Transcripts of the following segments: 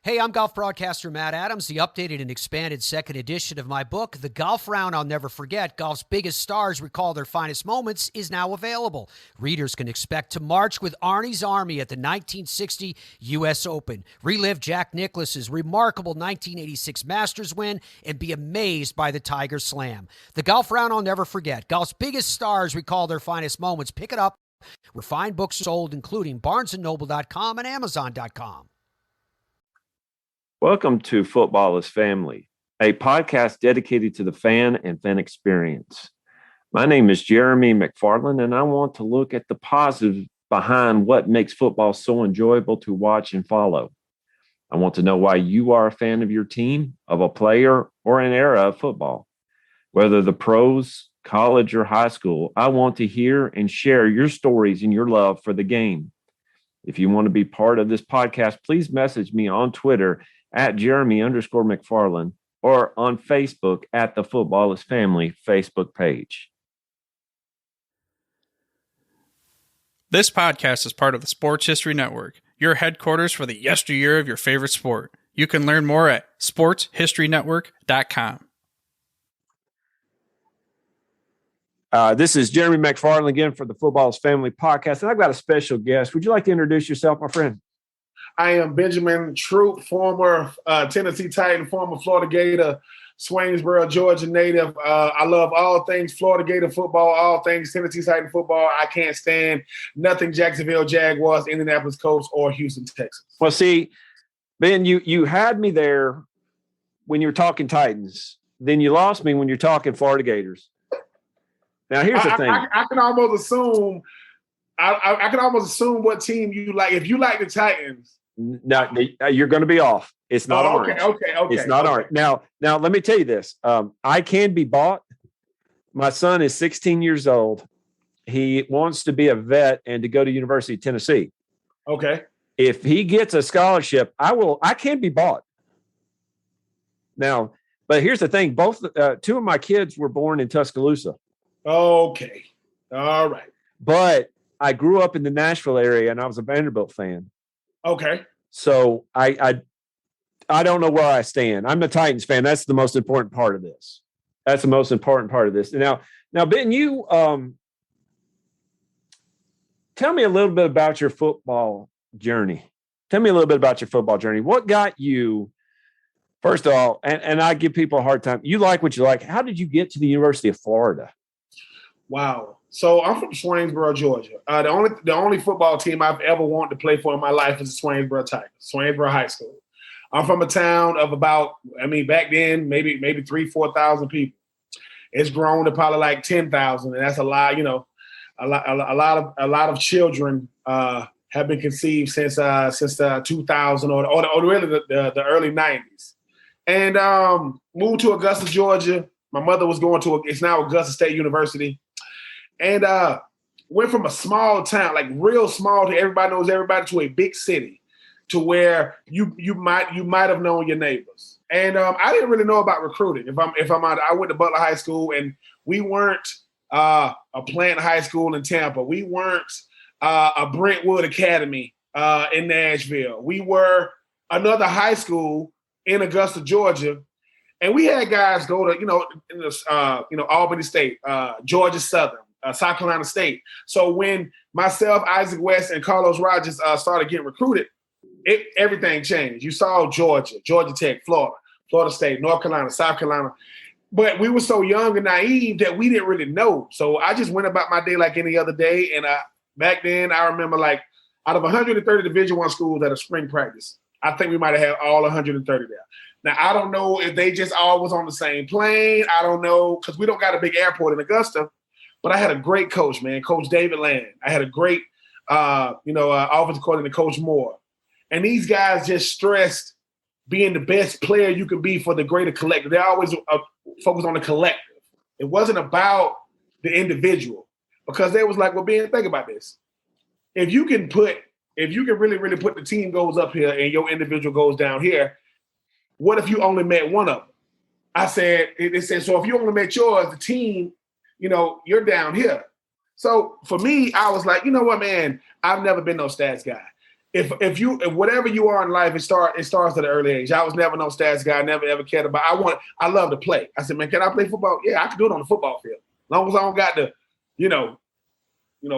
Hey, I'm golf broadcaster Matt Adams. The updated and expanded second edition of my book, The Golf Round I'll Never Forget, Golf's Biggest Stars Recall Their Finest Moments, is now available. Readers can expect to march with Arnie's Army at the 1960 U.S. Open, relive Jack Nicklaus's remarkable 1986 Masters win, and be amazed by the Tiger Slam. The Golf Round I'll Never Forget, Golf's Biggest Stars Recall Their Finest Moments. Pick it up where fine books are sold, including BarnesandNoble.com and Amazon.com. Welcome to Football is Family, a podcast dedicated to the fan and fan experience. My name is Jeremy McFarland, and I want to look at the positive behind what makes football so enjoyable to watch and follow. I want to know why you are a fan of your team, of a player, or an era of football. Whether the pros, college, or high school, I want to hear and share your stories and your love for the game. If you want to be part of this podcast, please message me on Twitter at Jeremy_McFarland or on Facebook at the Football is Family Facebook page. This podcast is part of the Sports History Network, your headquarters for the yesteryear of your favorite sport. You can learn more at sportshistorynetwork.com. This is Jeremy McFarland again for the Football is Family podcast, and I've got a special guest. Would you like to introduce yourself, my friend? I am Ben Troupe, former Tennessee Titan, former Florida Gator, Swainsboro, Georgia native. I love all things Florida Gator football, all things Tennessee Titan football. I can't stand nothing Jacksonville Jaguars, Indianapolis Colts, or Houston Texans. Well, see, Ben, you had me there when you were talking Titans. Then you lost me when you're talking Florida Gators. Now, here's the thing. I can almost assume I can almost assume what team you like. If you like the Titans. No, you're going to be off. It's not orange. Okay. It's not orange. Now, let me tell you this. I can be bought. My son is 16 years old. He wants to be a vet and to go to University of Tennessee. Okay. If he gets a scholarship, I can be bought. Now, but here's the thing. Both two of my kids were born in Tuscaloosa. Okay. All right. But I grew up in the Nashville area, and I was a Vanderbilt fan. Okay. So I don't know where I stand. I'm a Titans fan. That's the most important part of this. That's the most important part of this. Now, Ben, you tell me a little bit about your football journey. Tell me a little bit about your football journey. What got you, first of all, and I give people a hard time. You like what you like. How did you get to the University of Florida? Wow. So I'm from Swainsboro, Georgia. The only football team I've ever wanted to play for in my life is the Swainsboro Tigers, Swainsboro High School. I'm from a town of about, back then, maybe 3,000-4,000 people. It's grown to probably like 10,000, and that's a lot. A lot of children have been conceived since 2000 or really the early 90s, and moved to Augusta, Georgia. My mother was going to it's now Augusta State University. And went from a small town, like real small, to everybody knows everybody, to a big city, to where you might have known your neighbors. And I didn't really know about recruiting. If I'm honest, I went to Butler High School, and we weren't a Plant High School in Tampa. We weren't a Brentwood Academy in Nashville. We were another high school in Augusta, Georgia. And we had guys go to Albany State, Georgia Southern. South Carolina State. So when myself, Isaac West, and Carlos Rogers started getting recruited, everything changed. You saw Georgia Tech, Florida State, North Carolina, South Carolina. But we were so young and naive that we didn't really know. So I just went about my day like any other day. And back then, I remember like out of 130 Division I schools at a spring practice, I think we might have had all 130 there. Now, I don't know if they just all was on the same plane. I don't know, because we don't got a big airport in Augusta. But I had a great coach, man, Coach David Land. I had a great, offensive coordinator, Coach Moore. And these guys just stressed being the best player you can be for the greater collective. They always focused on the collective. It wasn't about the individual, because they was like, well, Ben, think about this. If you can really, really put the team goals up here and your individual goals down here, what if you only met one of them? I said, they said, so if you only met yours, the team, you're down here. So for me, I was like, you know what, man, I've never been no stats guy. if whatever you are in life, it starts at an early age. I was never no stats guy. I never ever cared about. I love to play. I said, man, can I play football? Yeah, I can do it on the football field. As long as I don't got to,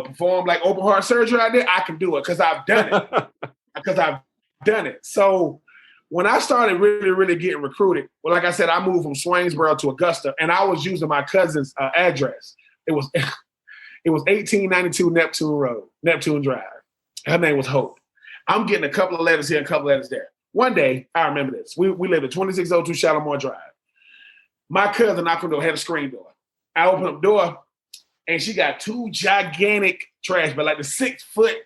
perform like open heart surgery out there, I can do it because I've done it. So when I started really, really getting recruited, well, like I said, I moved from Swainsboro to Augusta, and I was using my cousin's address. It was 1892 Neptune Drive. Her name was Hope. I'm getting a couple of letters here, a couple of letters there. One day, I remember this. We lived at 2602 Shalimar Drive. My cousin knocked on the door, had a screen door. I opened up the door, and she got two gigantic trash bags, like the 6-foot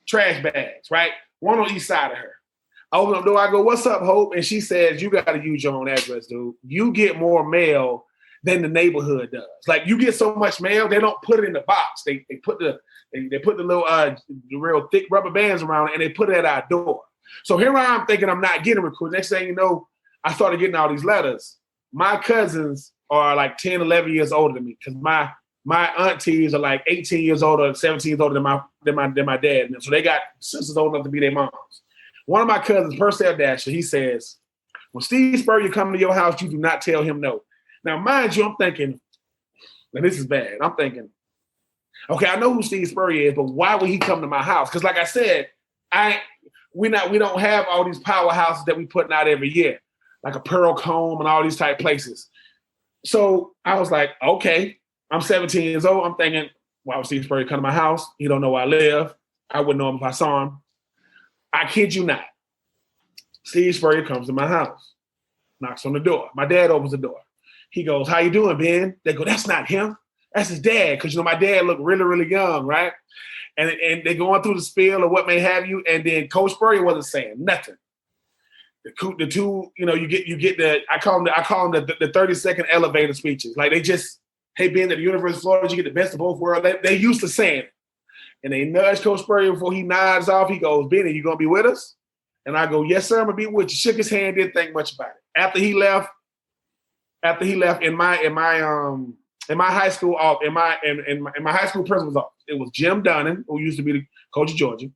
trash bags, right? One on each side of her. I open up the door, I go, what's up, Hope? And she says, you got to use your own address, dude. You get more mail than the neighborhood does. Like, you get so much mail, they don't put it in the box. They put the little the real thick rubber bands around it, and they put it at our door. So here I am thinking I'm not getting recruited. Next thing you know, I started getting all these letters. My cousins are like 10, 11 years older than me because my aunties are like 18 years older, 17 years older than my dad. So they got sisters old enough to be their moms. One of my cousins, Purcell Dasher, he says, when Steve Spurrier come to your house, you do not tell him no. Now, mind you, I'm thinking, and this is bad. I'm thinking, okay, I know who Steve Spurrier is, but why would he come to my house? Because like I said, we don't have all these powerhouses that we putting out every year, like a Pearl Combe and all these type places. So I was like, okay, I'm 17 years old. I'm thinking, why would Steve Spurrier come to my house? He don't know where I live. I wouldn't know him if I saw him. I kid you not. Steve Spurrier comes to my house, knocks on the door. My dad opens the door. He goes, how you doing, Ben? They go, that's not him. That's his dad. Because, my dad looked really, really young, right? And they're going through the spiel or what may have you. And then Coach Spurrier wasn't saying nothing. The two, you get the, I call them the 30-second elevator speeches. Like they just, hey, Ben, at the University of Florida, you get the best of both worlds. They used to saying it. And they nudge Coach Spurrier before he nods off. He goes, Ben, are you going to be with us? And I go, yes, sir, I'm going to be with you. Shook his hand, didn't think much about it. After he left in my high school in my high school principal's office, it was Jim Dunning, who used to be the coach of Georgia.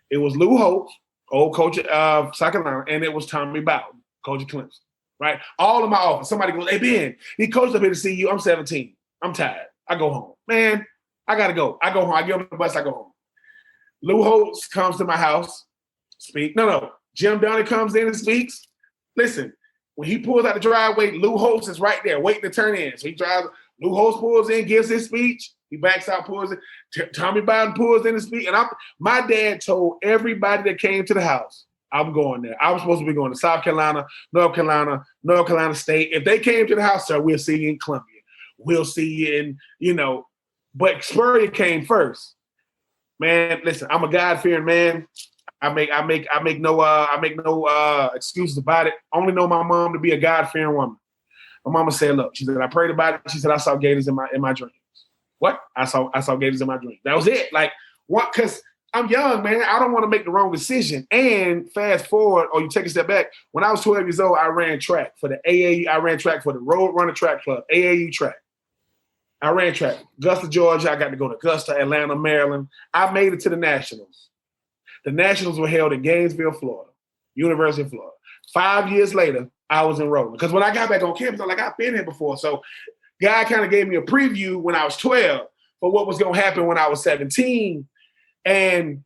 It was Lou Holtz, old coach of South Carolina, and it was Tommy Bowden, coach of Clemson. Right? All in my office. Somebody goes, hey, Ben, he coached up here to see you. I'm 17. I'm tired. I go home. Man, I got to go. I go home. I get on the bus. I go home. Lou Holtz comes to my house. Speak. No. Jim Dunning comes in and speaks. Listen, when he pulls out the driveway, Lou Holtz is right there waiting to turn in. So he drives. Lou Holtz pulls in, gives his speech. He backs out, pulls in. Tommy Bowden pulls in and speaks. And my dad told everybody that came to the house, I'm going there. I was supposed to be going to South Carolina, North Carolina State. If they came to the house, sir, we'll see you in Columbia. We'll see you in, but Spurrier came first. Man, listen, I'm a God-fearing man. I make no excuses about it. I only know my mom to be a God-fearing woman. My mama said, look, she said, I prayed about it. She said, I saw gators in my dreams. What? I saw gators in my dreams. That was it. Like, what? Because I'm young, man. I don't want to make the wrong decision. And fast forward, or you take a step back. When I was 12 years old, I ran track for the AAU. I ran track for the Road Runner Track Club, AAU track. I ran track. Augusta, Georgia. I got to go to Augusta, Atlanta, Maryland. I made it to the Nationals. The Nationals were held in Gainesville, Florida, University of Florida. 5 years later, I was enrolling. Because when I got back on campus, I'm like, I've been here before. So God kind of gave me a preview when I was 12 for what was going to happen when I was 17. And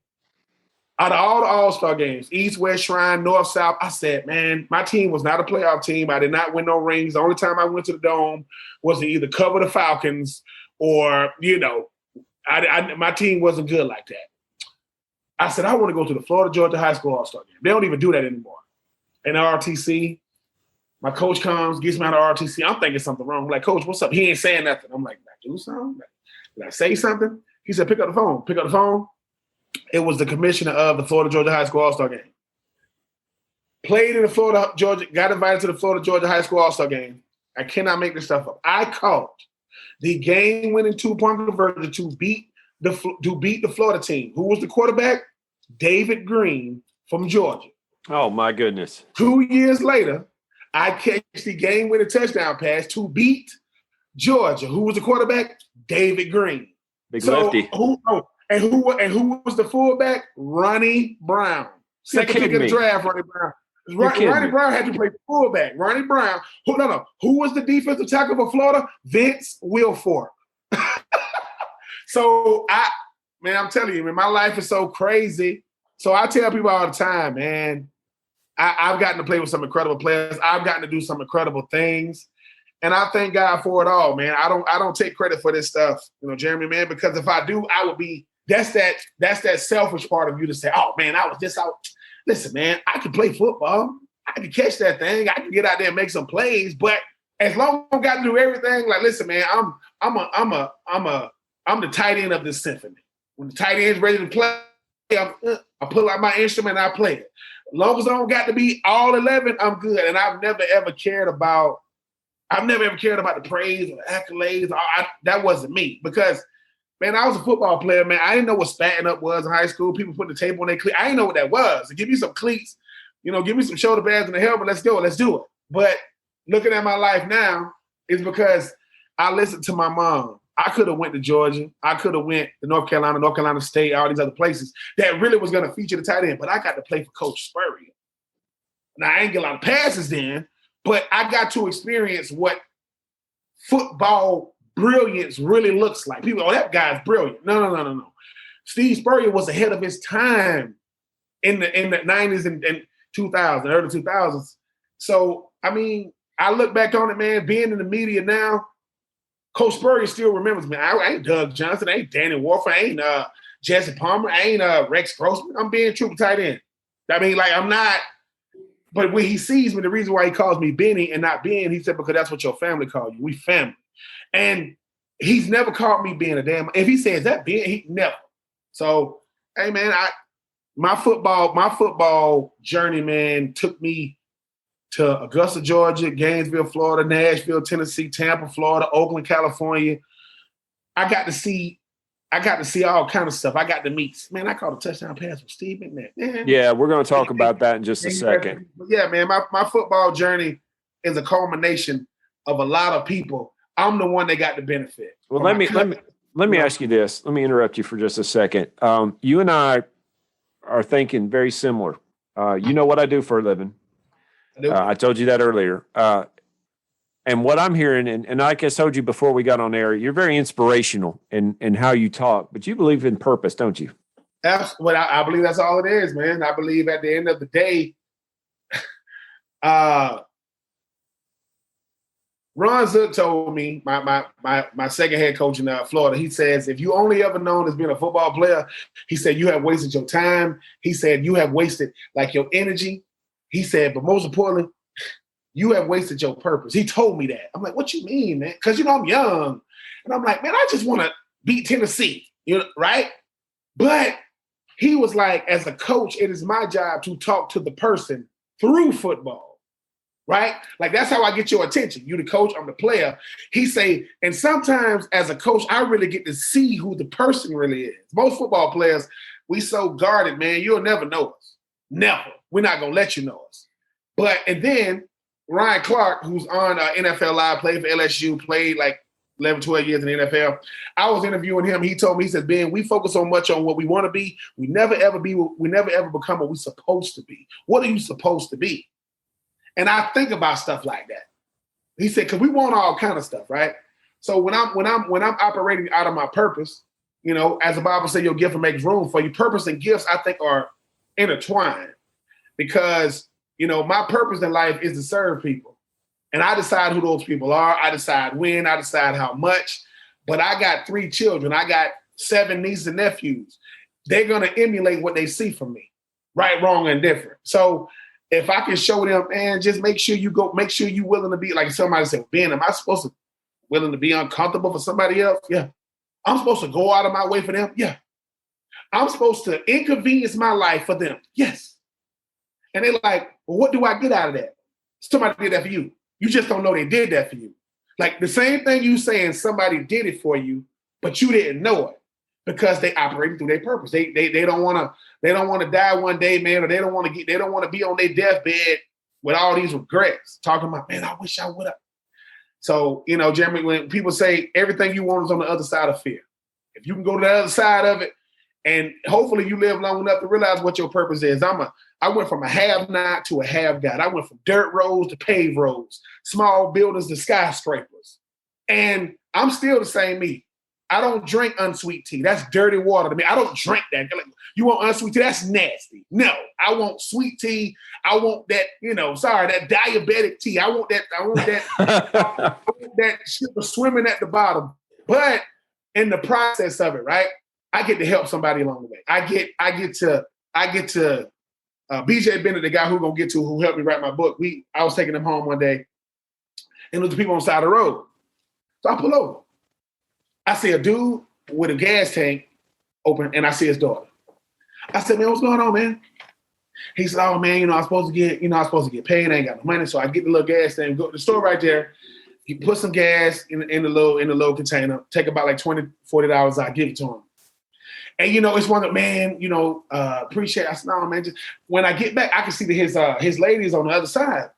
out of all the All-Star games, East, West, Shrine, North, South, I said, man, my team was not a playoff team. I did not win no rings. The only time I went to the Dome was to either cover the Falcons or, my team wasn't good like that. I said, I want to go to the Florida-Georgia High School All-Star game. They don't even do that anymore. And the RTC, my coach comes, gets me out of RTC. I'm thinking something wrong. I'm like, Coach, what's up? He ain't saying nothing. I'm like, did I do something? Did I say something? He said, pick up the phone. Pick up the phone. It was the commissioner of the Florida-Georgia High School All-Star game. Played in the Florida-Georgia, got invited to the Florida-Georgia High School All-Star game. I cannot make this stuff up. I caught the game-winning 2-point conversion to beat the Florida team. Who was the quarterback? David Green from Georgia. Oh, my goodness. 2 years later, I catch the game-winning touchdown pass to beat Georgia. Who was the quarterback? David Green. Big lefty. And who was the fullback? Ronnie Brown. Second pick of the draft, Ronnie Brown. Ronnie Brown had to play fullback. Ronnie Brown. Who was the defensive tackle for Florida? Vince Wilfork. So I'm telling you, man, my life is so crazy. So I tell people all the time, man, I've gotten to play with some incredible players. I've gotten to do some incredible things. And I thank God for it all, man. I don't take credit for this stuff, Jeremy, man, because if I do, I would be, that's that selfish part of you to say, oh man, I was just out. Listen, man, I can play football. I can catch that thing. I can get out there and make some plays. But as long as I got to do everything, like, listen, man, I'm the tight end of this symphony. When the tight end's ready to play, I pull out my instrument and I play it. As long as I don't got to be all 11, I'm good. And I've never ever cared about the praise or the accolades. That wasn't me because, man, I was a football player, man. I didn't know what spatting up was in high school. People putting the tape on their cleats. I didn't know what that was. So give me some cleats, give me some shoulder pads and a helmet. Let's go. Let's do it. But looking at my life now is because I listened to my mom. I could have went to Georgia. I could have went to North Carolina State, all these other places that really was going to feature the tight end. But I got to play for Coach Spurrier. Now, I ain't get a lot of passes then, but I got to experience what football brilliance really looks like. People, that guy's brilliant. No. Steve Spurrier was ahead of his time in the 90s and 2000s, early 2000s. So, I mean, I look back on it, man, being in the media now, Coach Spurrier still remembers me. I ain't Doug Johnson. I ain't Danny Warford. I ain't Jesse Palmer. I ain't Rex Grossman. I'm Ben Troupe tight end. I mean, like, I'm not. But when he sees me, the reason why he calls me Benny and not Ben, he said, because that's what your family call you. We family. And he's never called me being a damn. If he says that Ben, he never. So, hey, man, my football journey, man, took me to Augusta, Georgia, Gainesville, Florida, Nashville, Tennessee, Tampa, Florida, Oakland, California. I got to see all kind of stuff. I got to meet, man, I caught a touchdown pass from Steve McNair. Man. Yeah, we're going to talk about that in just a second. Yeah, man, my football journey is a culmination of a lot of people. I'm the one that got the benefit. Well, let me ask you this. Let me interrupt you for just a second. You and I are thinking very similar. You know what I do for a living. I told you that earlier. And what I'm hearing, and like I told you before we got on air, you're very inspirational in how you talk, but you believe in purpose, don't you? Well, I believe that's all it is, man. I believe at the end of the day, Ron Zook told me, my second head coach in Florida, he says, if you only ever known as being a football player, he said, you have wasted your time. He said, you have wasted like your energy. He said, but most importantly, you have wasted your purpose. He told me that. I'm like, what you mean, man? Because, I'm young. And I'm like, man, I just want to beat Tennessee, right? But he was like, as a coach, it is my job to talk to the person through football, right? Like, that's how I get your attention. You the coach, I'm the player. He say, and sometimes as a coach, I really get to see who the person really is. Most football players, we so guarded, man, you'll never know us. Never. We're not going to let you know us. And then Ryan Clark, who's on NFL Live, played for LSU, played like 11, 12 years in the NFL. I was interviewing him. He told me, he said, Ben, we focus so much on what we want to be. We never ever become what we're supposed to be. What are you supposed to be? And I think about stuff like that. He said, because we want all kind of stuff, right? So when I'm operating out of my purpose, as the Bible says, your gift will make room for you. Purpose and gifts, I think, are intertwined. Because, my purpose in life is to serve people. And I decide who those people are. I decide when. I decide how much. But I got 3 children. I got 7 nieces and nephews. They're going to emulate what they see from me. Right, wrong, and different. So if I can show them, man, just make sure you're willing to be, like somebody said, Ben, am I supposed to willing to be uncomfortable for somebody else? Yeah. I'm supposed to go out of my way for them? Yeah. I'm supposed to inconvenience my life for them? Yes. And they're like, well, what do I get out of that? Somebody did that for you. You just don't know they did that for you. Like the same thing you saying somebody did it for you, but you didn't know it because they operated through their purpose. They don't want to die one day, man, or they don't want to be on their deathbed with all these regrets, talking about, man, I wish I would have. So, Jeremy, when people say everything you want is on the other side of fear, if you can go to the other side of it, And hopefully you live long enough to realize what your purpose is. I went from a have-not to a have-got. I went from dirt roads to paved roads, small buildings to skyscrapers. And I'm still the same me. I don't drink unsweet tea. That's dirty water to me. I don't drink that. Like, you want unsweet tea? That's nasty. No, I want sweet tea. I want that, that diabetic tea. I want that I want that shit was swimming at the bottom. But in the process of it, right, I get to help somebody along the way. I get to BJ Bennett, the guy who helped me write my book. I was taking him home one day, and there was the people on the side of the road. So I pull over. I see a dude with a gas tank open, and I see his daughter. I said, man, what's going on, man? He said, oh, man, I'm supposed to get paid. I ain't got no money. So I get the little gas tank, go to the store right there. You put some gas in the little container, take about like $20, $40, I give it to him. And, it's one of, man, appreciate it. I said, no, man, just when I get back, I can see that his lady is on the other side.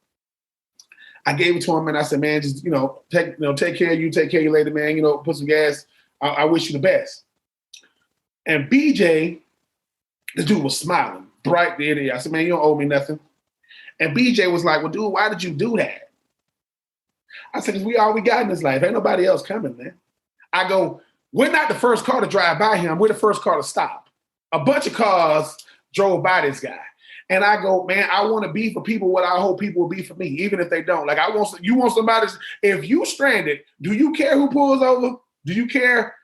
I gave it to him and I said, man, just, take care of you, take care of your lady, man, put some gas. I wish you the best. And BJ, this dude was smiling, bright the idiot. I said, man, you don't owe me nothing. And BJ was like, well, dude, why did you do that? I said, because we all we got in this life. Ain't nobody else coming, man. I go, we're not the first car to drive by him. We're the first car to stop. A bunch of cars drove by this guy. And I go, man, I want to be for people what I hope people will be for me, even if they don't. Like, you want somebody, if you stranded, do you care who pulls over? Do you care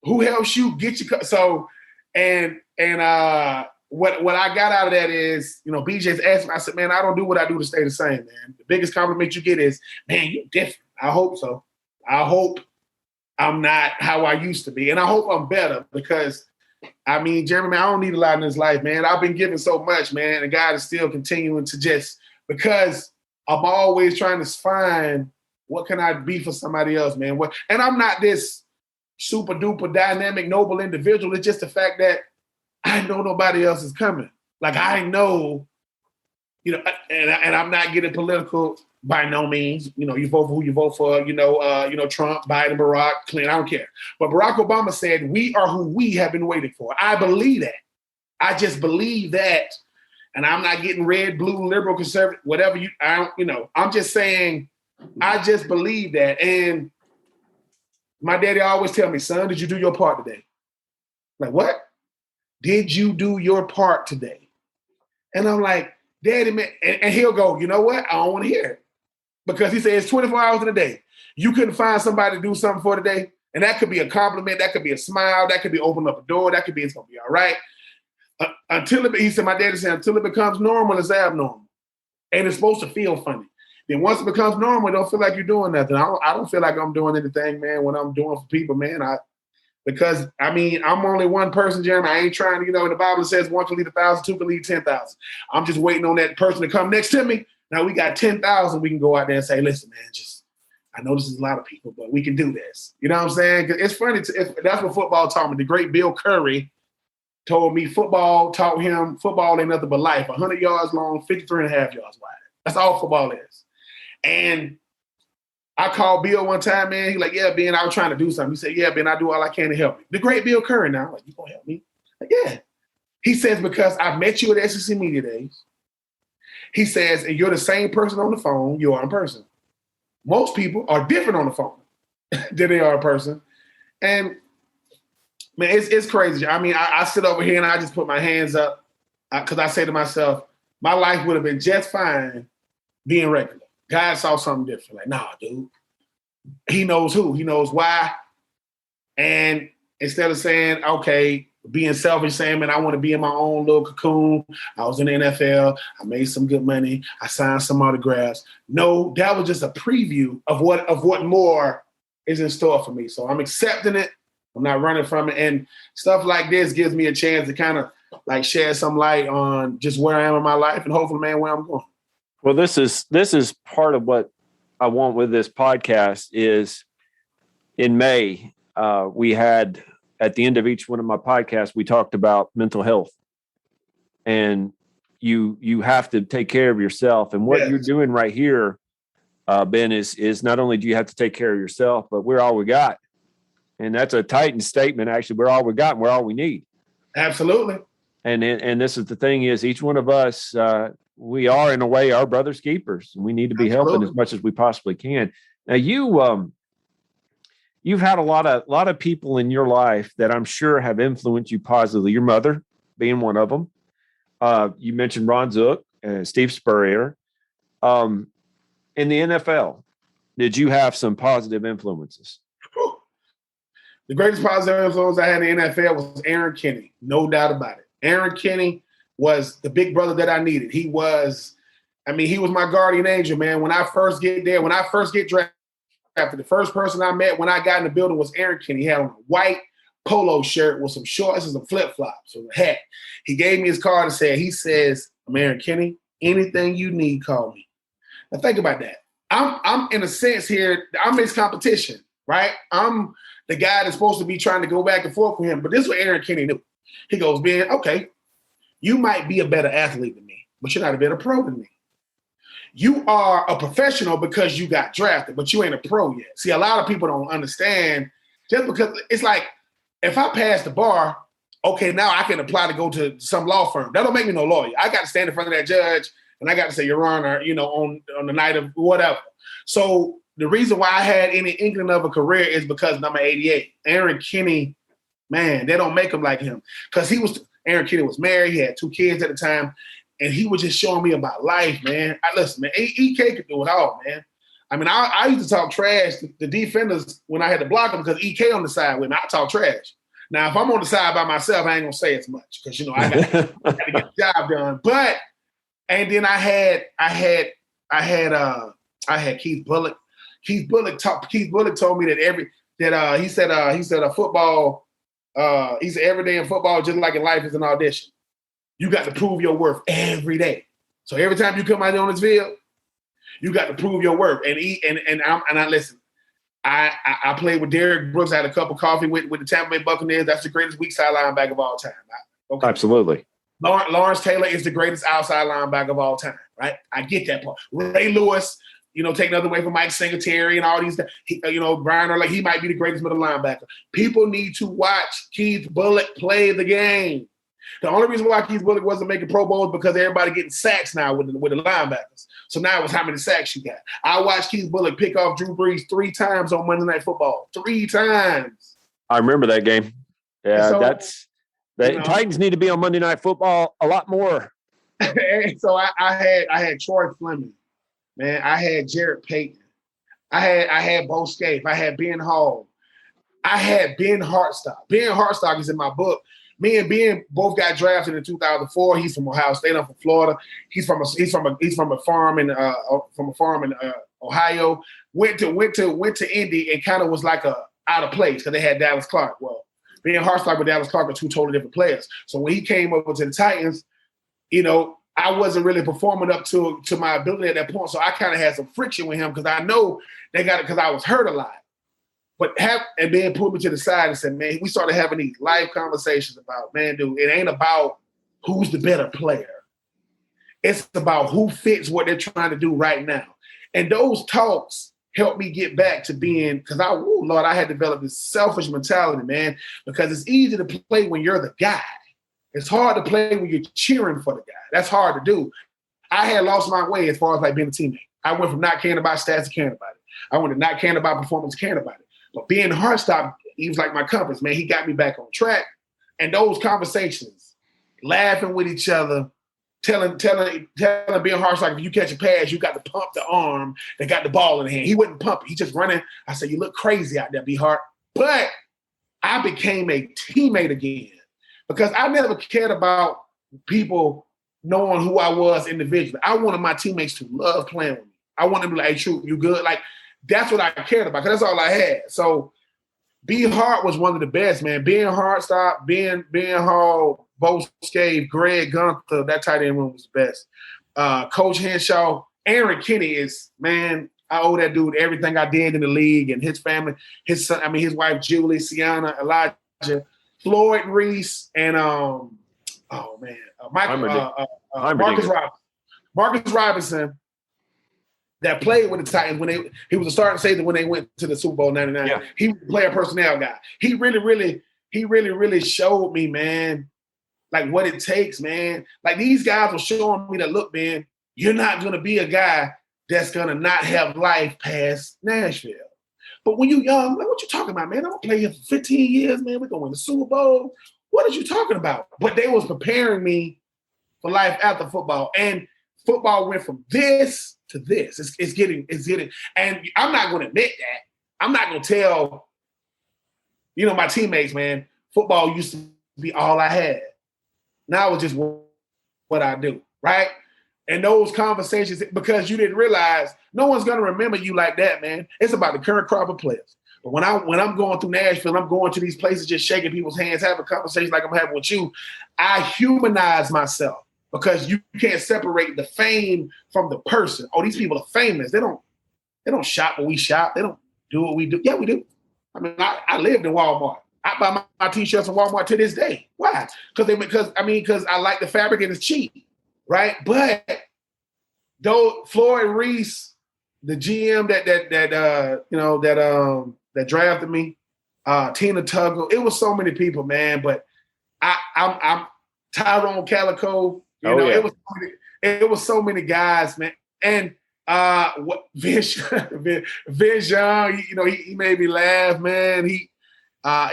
who helps you get your car? So, and what I got out of that is, BJ's asked me, I said, man, I don't do what I do to stay the same, man. The biggest compliment you get is, man, you're different. I hope so. I hope I'm not how I used to be. And I hope I'm better because, Jeremy, man, I don't need a lot in this life, man. I've been given so much, man. And God is still continuing to because I'm always trying to find what can I be for somebody else, man. And I'm not this super duper dynamic, noble individual. It's just the fact that I know nobody else is coming. Like I know, and I'm not getting political by no means. You vote for who you vote for, Trump, Biden, Barack, Clinton, I don't care. But Barack Obama said, we are who we have been waiting for. I believe that. I just believe that. And I'm not getting red, blue, liberal, conservative, whatever I'm just saying, I just believe that. And my daddy always tell me, son, did you do your part today? Like, what? Did you do your part today? And I'm like, Daddy, man, and he'll go, you know what? I don't want to hear it. Because he says 24 hours in a day. You couldn't find somebody to do something for today. And that could be a compliment. That could be a smile. That could be opening up a door. That could be, it's going to be all right. He said, my daddy said, until it becomes normal, it's abnormal. And it's supposed to feel funny. Then once it becomes normal, it don't feel like you're doing nothing. I don't feel like I'm doing anything, man, when I'm doing for people, man. Because I'm only one person, Jeremy. I ain't trying to, in the Bible it says one can lead 1,000, two can lead 10,000. I'm just waiting on that person to come next to me. Now we got 10,000. We can go out there and say, listen, man, I know this is a lot of people, but we can do this. You know what I'm saying? 'Cause it's funny. That's what football taught me. The great Bill Curry told me football taught him football ain't nothing but life. 100 yards long, 53 and a half yards wide. That's all football is. And I called Bill one time, man. He like, yeah, Ben, I was trying to do something. He said, yeah, Ben, I do all I can to help you. The great Bill Curry now. I'm like, you gonna help me? Like, yeah. He says, because I met you at SEC Media Days. He says, and you're the same person on the phone you are in person. Most people are different on the phone than they are in person. And, man, it's crazy. I sit over here and I just put my hands up because I say to myself, my life would have been just fine being regular. God saw something different. Like, nah, dude. He knows who. He knows why. And instead of saying, okay, being selfish, saying, man, I want to be in my own little cocoon. I was in the NFL. I made some good money. I signed some autographs. No, that was just a preview of what more is in store for me. So I'm accepting it. I'm not running from it. And stuff like this gives me a chance to kind of like shed some light on just where I am in my life and hopefully, man, where I'm going. Well, this is part of what I want with this podcast is in May, we had at the end of each one of my podcasts, we talked about mental health and you have to take care of yourself. And what you're doing right here, Ben, is not only do you have to take care of yourself, but we're all we got. And that's a Titan statement. Actually, we're all we got and we're all we need. Absolutely. And this is the thing is each one of us, we are in a way our brother's keepers, and we need to be helping as much as we possibly can. Now you've had a lot of people in your life that I'm sure have influenced you positively. Your mother being one of them. You mentioned Ron Zook and Steve Spurrier. In the NFL, did you have some positive influences? The greatest positive influence I had in the NFL was Aaron Kinney, no doubt about it. Aaron Kinney was the big brother that I needed. He was my guardian angel, man. When I first get drafted, the first person I met when I got in the building was Aaron Kinney. He had on a white polo shirt with some shorts and some flip-flops with a hat. He gave me his card and he says, I'm Aaron Kinney. Anything you need, call me. Now think about that. I'm in a sense here, I'm his competition, right? I'm the guy that's supposed to be trying to go back and forth with him. But this is what Aaron Kinney knew. He goes, Ben, okay, you might be a better athlete than me, but you're not a better pro than me. You are a professional because you got drafted, but you ain't a pro yet. See, a lot of people don't understand just because it's like, if I pass the bar, okay, now I can apply to go to some law firm. That don't make me no lawyer. I got to stand in front of that judge and I got to say, Your Honor, on the night of whatever. So the reason why I had any inkling of a career is because number 88, Aaron Kinney, man, they don't make him like him. Because Aaron Kinney was married. He had 2 kids at the time. And he was just showing me about life, man. Listen, man, EK could do it all, man. I mean, I used to talk trash to the defenders when I had to block them because EK on the side with me. I talk trash. Now, if I'm on the side by myself, I ain't gonna say as much because I got to get the job done. But and then I had Keith Bullock. Keith Bullock told me that he said a football. He said every day in football, just like in life, is an audition. You got to prove your worth every day. So every time you come out there on this field, you got to prove your worth. And I listen. I played with Derrick Brooks. I had a cup of coffee with the Tampa Bay Buccaneers. That's the greatest weak side linebacker of all time. Okay. Absolutely. Lawrence Taylor is the greatest outside linebacker of all time. Right? I get that part. Ray Lewis, take nothing away from Mike Singletary and all these guys. Brian Urlacher, he might be the greatest middle linebacker. People need to watch Keith Bullock play the game. The only reason why Keith Bullock wasn't making Pro Bowl is because everybody getting sacks now with the linebackers. So now it's how many sacks you got. I watched Keith Bullock pick off Drew Brees 3 times on Monday Night Football. 3 times. I remember that game. Yeah, Titans need to be on Monday Night Football a lot more. So I had Troy Fleming, man. I had Jarrett Payton. I had Bo Scaife. I had Ben Hall. I had Ben Hartsock. Ben Hartsock is in my book. Me and Ben both got drafted in 2004. He's from Ohio State. I'm from Florida. He's from a farm in Ohio. Went to Indy and kind of was like a out of place because they had Dallas Clark. Well, Ben Hartsock with Dallas Clark are 2 totally different players. So when he came over to the Titans, I wasn't really performing up to my ability at that point. So I kind of had some friction with him because I know they got it because I was hurt a lot. And then pulled me to the side and said, man, we started having these live conversations about, man, dude, it ain't about who's the better player. It's about who fits what they're trying to do right now. And those talks helped me get back to being, because I had developed this selfish mentality, man, because it's easy to play when you're the guy. It's hard to play when you're cheering for the guy. That's hard to do. I had lost my way as far as like being a teammate. I went from not caring about stats to caring about it. I went to not caring about performance to caring about it. But being Hartsock, he was like my compass, man. He got me back on track. And those conversations, laughing with each other, telling Ben Hartsock, if you catch a pass, you got to pump the arm that got the ball in the hand. He wasn't pumping. He just running. I said, you look crazy out there, B. Hart. But I became a teammate again because I never cared about people knowing who I was individually. I wanted my teammates to love playing with me. I wanted them to be like, hey, Troupe, you good? Like, that's what I cared about because that's all I had. So B. Hart was one of the best, man. Ben Hartsock, Ben Hall, Bo Scaife, Greg Gunther, that tight end room was the best. Coach Henshaw, Aaron Kinney is, man, I owe that dude everything I did in the league and his family, his son, his wife, Julie, Sienna, Elijah, Floyd Reese, and Marcus Robinson that played with the Titans when he was a starting safety when they went to the Super Bowl '99. Yeah. He was a player personnel guy. He really showed me, man, like what it takes, man. Like these guys were showing me that, look, man, you're not going to be a guy that's going to not have life past Nashville. But when you young, like, what you talking about, man? I'm going to play here for 15 years, man. We're going to win the Super Bowl. What are you talking about? But they was preparing me for life after football. And football went from this to this. It's getting, and I'm not going to admit that. I'm not going to tell, my teammates, man, football used to be all I had. Now it's just what I do, right? And those conversations, because you didn't realize no one's going to remember you like that, man. It's about the current crop of players. But when I'm going through Nashville, I'm going to these places, just shaking people's hands, having conversations like I'm having with you, I humanize myself because you can't separate the fame from the person. Oh, these people are famous. They don't shop what we shop. They don't do what we do. Yeah, we do. I mean, I lived in Walmart. I buy my T-shirts in Walmart to this day. Why? Because I like the fabric and it's cheap, right? But though Floyd Reese, the GM that drafted me, Tina Tuggle, it was so many people, man. But I'm Tyrone Calico. It was so many guys, man. And Vision, he made me laugh, man.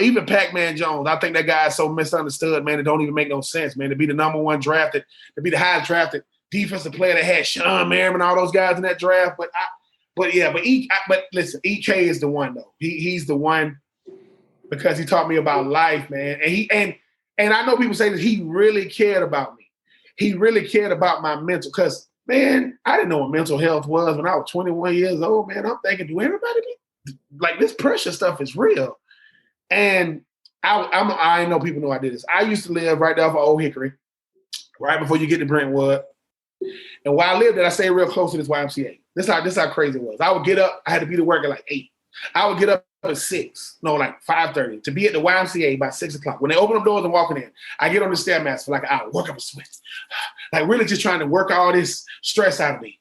Even Pac-Man Jones, I think that guy is so misunderstood, man. It don't even make no sense, man. To be the number one drafted, to be the highest drafted defensive player that had Sean Merriman, all those guys in that draft. But listen, EK is the one though. He's the one because he taught me about life, man. And I know people say that he really cared about me. He really cared about my mental because, man, I didn't know what mental health was when I was 21 years old, man. I'm thinking, do everybody like this pressure stuff is real? And I know people know I did this. I used to live right there off of Old Hickory, right before you get to Brentwood. And while I lived there, I stayed real close to this YMCA. This how crazy it was. I would get up. I had to be to work at like 8. I would get up at 5:30 to be at the YMCA by 6 o'clock. When they open up doors and walking in, I get on the Stairmaster for like an hour, work up a sweat. Like really just trying to work all this stress out of me.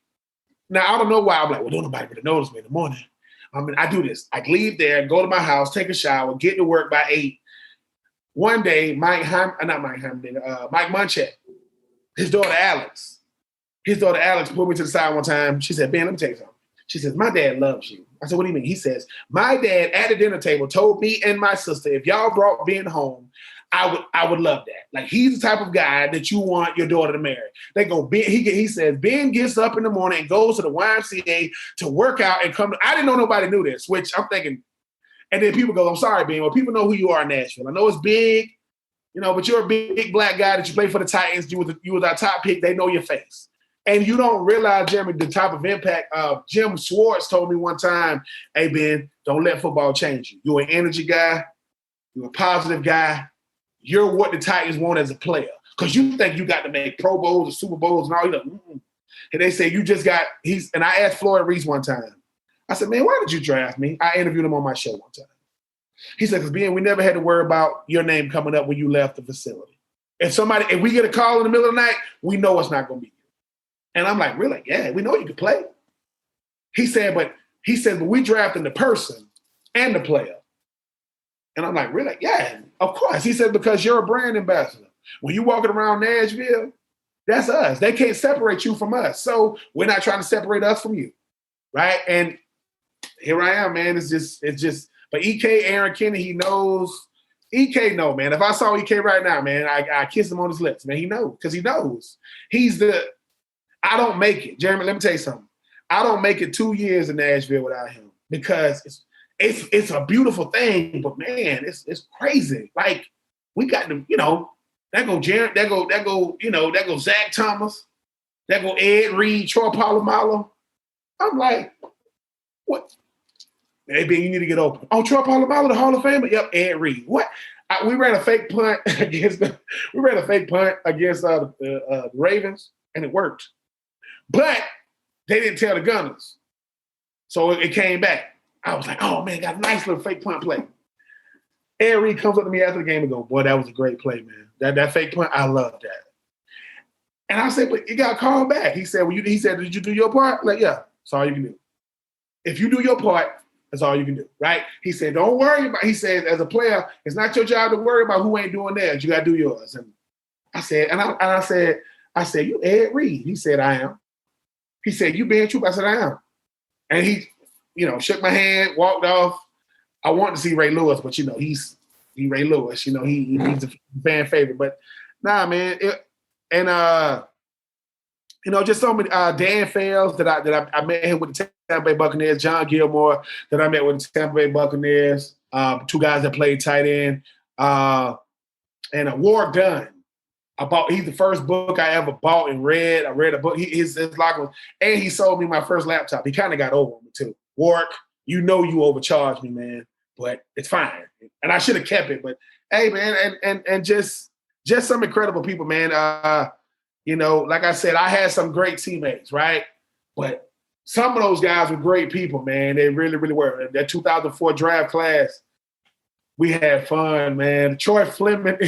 Now, I don't know why. I'm like, well, don't nobody really notice me in the morning. I mean, I do this. I leave there, go to my house, take a shower, get to work by 8. One day, Mike Munchak, his daughter Alex pulled me to the side one time. She said, Ben, let me tell you something. She says, my dad loves you. I said, what do you mean? He says, my dad at the dinner table told me and my sister, if y'all brought Ben home, I would love that. Like, he's the type of guy that you want your daughter to marry. They go, Ben, he says, Ben gets up in the morning and goes to the YMCA to work out and come. I didn't know nobody knew this, which I'm thinking. And then people go, I'm sorry, Ben. Well, people know who you are in Nashville. I know it's big, but you're a big black guy that you play for the Titans. You was our top pick. They know your face. And you don't realize, Jeremy, the type of impact. Jim Schwartz told me one time, hey, Ben, don't let football change you. You're an energy guy. You're a positive guy. You're what the Titans want as a player. Because you think you got to make Pro Bowls or Super Bowls and all. And they say you just got – and I asked Floyd Reese one time. I said, man, why did you draft me? I interviewed him on my show one time. He said, because we never had to worry about your name coming up when you left the facility. If we get a call in the middle of the night, we know it's not going to be you. And I'm like, really? Yeah, we know you can play. He said, but we drafting the person and the player. And I'm like, really? Yeah, of course. He said, because you're a brand ambassador. When you're walking around Nashville, that's us. They can't separate you from us. So we're not trying to separate us from you. Right? And here I am, man. It's just, but EK, Aaron Kenny, he knows. EK know, man. If I saw EK right now, man, I kiss him on his lips, man. He knows, because he knows. I don't make it. Jeremy, let me tell you something. I don't make it 2 years in Nashville without him because it's a beautiful thing, but man, it's crazy. Like, we got to, that go Jared, that go Zach Thomas, that go Ed Reed, Troy Polamalu. I'm like, what? Hey, Ben, you need to get open. Oh, Troy Polamalu, the Hall of Famer? Yep, Ed Reed. What? We ran a fake punt against the Ravens, and it worked. But they didn't tell the Gunners. So it came back. I was like, oh, man, got a nice little fake punt play. Ed Reed comes up to me after the game and goes, boy, that was a great play, man. That fake punt, I love that. And I said, but you got called back. He said, did you do your part? Like, yeah, that's all you can do. If you do your part, that's all you can do, right? He said, don't worry about it. He said, as a player, it's not your job to worry about who ain't doing theirs. You got to do yours. And I said, I said, you Ed Reed? He said, I am. He said, you Ben Troupe? I said, I am. And he, shook my hand, walked off. I wanted to see Ray Lewis, but he's Ray Lewis. He's a fan favorite. But nah, man. Just so many. Dan Fales that I met him with the Tampa Bay Buccaneers. John Gilmore that I met with the Tampa Bay Buccaneers. Two guys that played tight end. And Ward Dunn. He's the first book I ever bought and read. I read a book. His locker was, and he sold me my first laptop. He kind of got over me too. Warwick, you overcharged me, man, but it's fine. And I should have kept it. But hey, man, and just some incredible people, man. Like I said, I had some great teammates, right? But some of those guys were great people, man. They really, really were. That 2004 draft class, we had fun, man. Troy Fleming,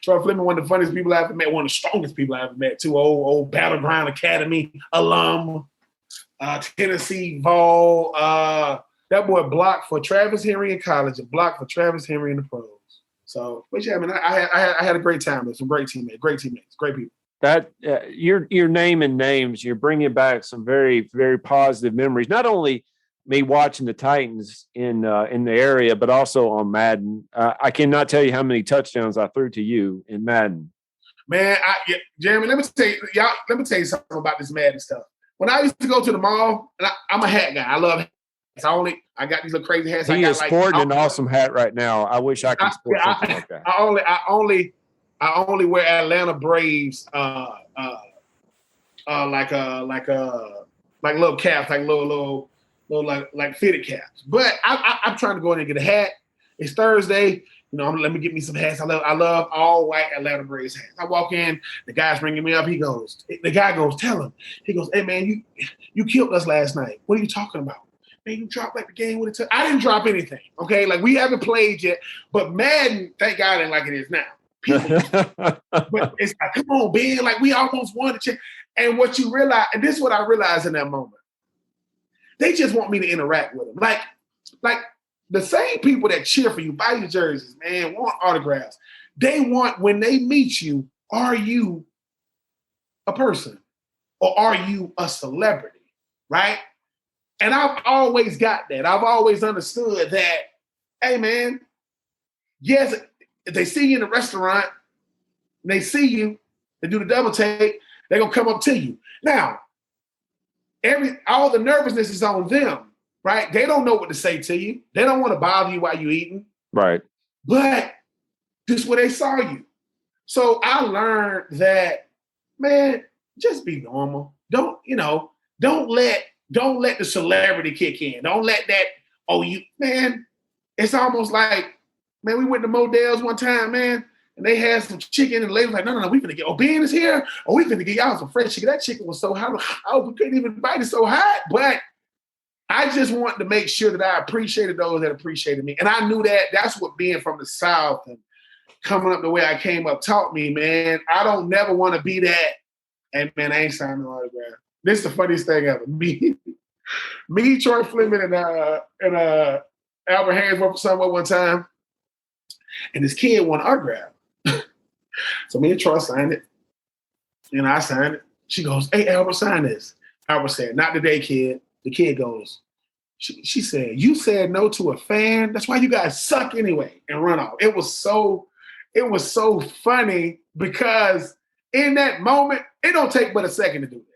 one of the funniest people I ever met, one of the strongest people I ever met, too. Old Battleground Academy alum, Tennessee Vol. That boy blocked for Travis Henry in college and blocked for Travis Henry in the pros. So, but yeah, man, I had a great time with some great teammates, great people. That you're naming names. You're bringing back some very, very positive memories. Not only me watching the Titans in the area, but also on Madden. I cannot tell you how many touchdowns I threw to you in Madden. Man, Jeremy, let me tell you something about this Madden stuff. When I used to go to the mall, and I'm a hat guy. I love hats. I got these little crazy hats. He is sporting an awesome hat right now. I wish I could sport something like that. I only wear Atlanta Braves like little caps, like little like fitted caps. But I'm trying to go in and get a hat. It's Thursday. Let me get me some hats. I love all white Atlanta Braves hats. I walk in, the guy's ringing me up. The guy goes, tell him. He goes, hey man, you killed us last night. What are you talking about? Man, you dropped like the game with it. I didn't drop anything. Okay, like we haven't played yet. But Madden, thank God, ain't like it is now. But it's like, come on, Ben, like we almost won the chance. And what you realize, and this is what I realized in that moment, they just want me to interact with them. Like the same people that cheer for you, buy your jerseys, man, want autographs. They want, when they meet you, are you a person or are you a celebrity, right? And I've always got that. I've always understood that, hey, man, yes, if they see you in the restaurant, and they see you, they do the double take, they're going to come up to you. Now, all the nervousness is on them, right? They don't know what to say to you. They don't want to bother you while you're eating. Right. But this is where they saw you. So I learned that, man, just be normal. Don't let the celebrity kick in. Don't let that, man, it's almost like, man, we went to Modell's one time, man, and they had some chicken, and the lady was like, no, we finna get, Ben is here, we finna get y'all some fresh chicken. That chicken was so hot, we couldn't even bite it so hot, but I just wanted to make sure that I appreciated those that appreciated me, and I knew that that's what being from the South and coming up the way I came up taught me, man. I don't never want to be that, and man, I ain't signing no autograph. This is the funniest thing ever. Me, Troy Fleming, and Albert Haynes went for somewhere one time, and this kid won an autograph. So me and Troy signed it, and I signed it. She goes, hey, Albert, sign this. Albert said, not today, kid. The kid goes, she said, you said no to a fan? That's why you guys suck anyway, and run off. It was so funny because in that moment, it don't take but a second to do this.